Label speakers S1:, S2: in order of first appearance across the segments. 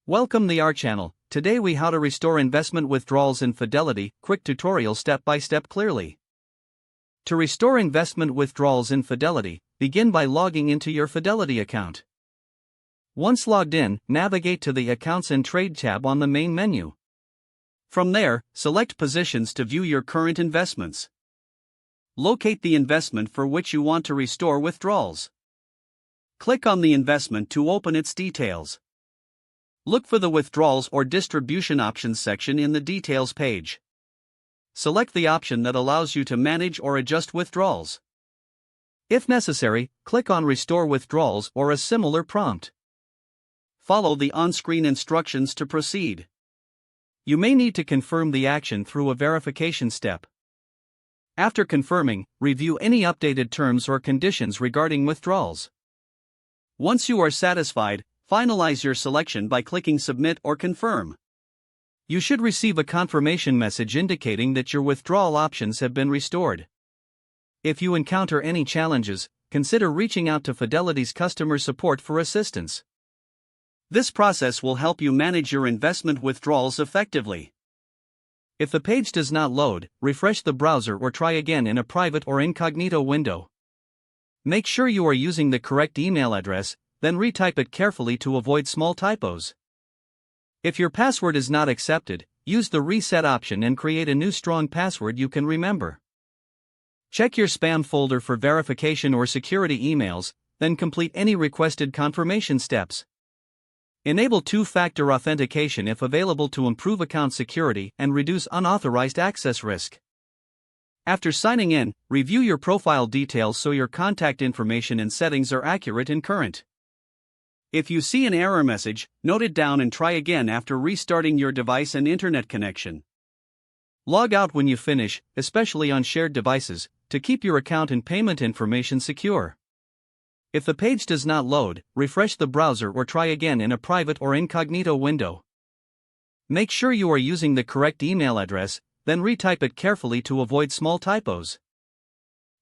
S1: Welcome to our channel. Today we how to restore investment withdrawals in Fidelity, quick tutorial step by step clearly. To restore investment withdrawals in Fidelity, begin by logging into your Fidelity account. Once logged in, navigate to the Accounts and Trade tab on the main menu. From there, select Positions to view your current investments. Locate the investment for which you want to restore withdrawals. Click on the investment to open its details. Look for the Withdrawals or Distribution Options section in the Details page. Select the option that allows you to manage or adjust withdrawals. If necessary, click on Restore Withdrawals or a similar prompt. Follow the on-screen instructions to proceed. You may need to confirm the action through a verification step. After confirming, review any updated terms or conditions regarding withdrawals. Once you are satisfied, finalize your selection by clicking Submit or Confirm. You should receive a confirmation message indicating that your withdrawal options have been restored. If you encounter any challenges, consider reaching out to Fidelity's customer support for assistance. This process will help you manage your investment withdrawals effectively. If the page does not load, refresh the browser or try again in a private or incognito window. Make sure you are using the correct email address, then retype it carefully to avoid small typos. If your password is not accepted, use the reset option and create a new strong password you can remember. Check your spam folder for verification or security emails, then complete any requested confirmation steps. Enable two-factor authentication if available to improve account security and reduce unauthorized access risk. After signing in, review your profile details so your contact information and settings are accurate and current. If you see an error message, note it down and try again after restarting your device and internet connection. Log out when you finish, especially on shared devices, to keep your account and payment information secure. If the page does not load, refresh the browser or try again in a private or incognito window. Make sure you are using the correct email address, then retype it carefully to avoid small typos.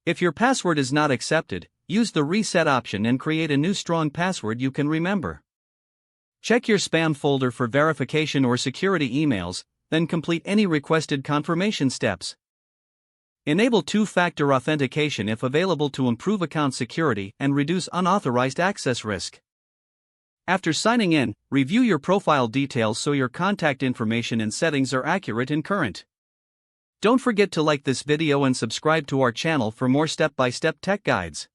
S1: If your password is not accepted, use the reset option and create a new strong password you can remember. Check your spam folder for verification or security emails, then complete any requested confirmation steps. Enable two-factor authentication if available to improve account security and reduce unauthorized access risk. After signing in, review your profile details so your contact information and settings are accurate and current. Don't forget to like this video and subscribe to our channel for more step-by-step tech guides.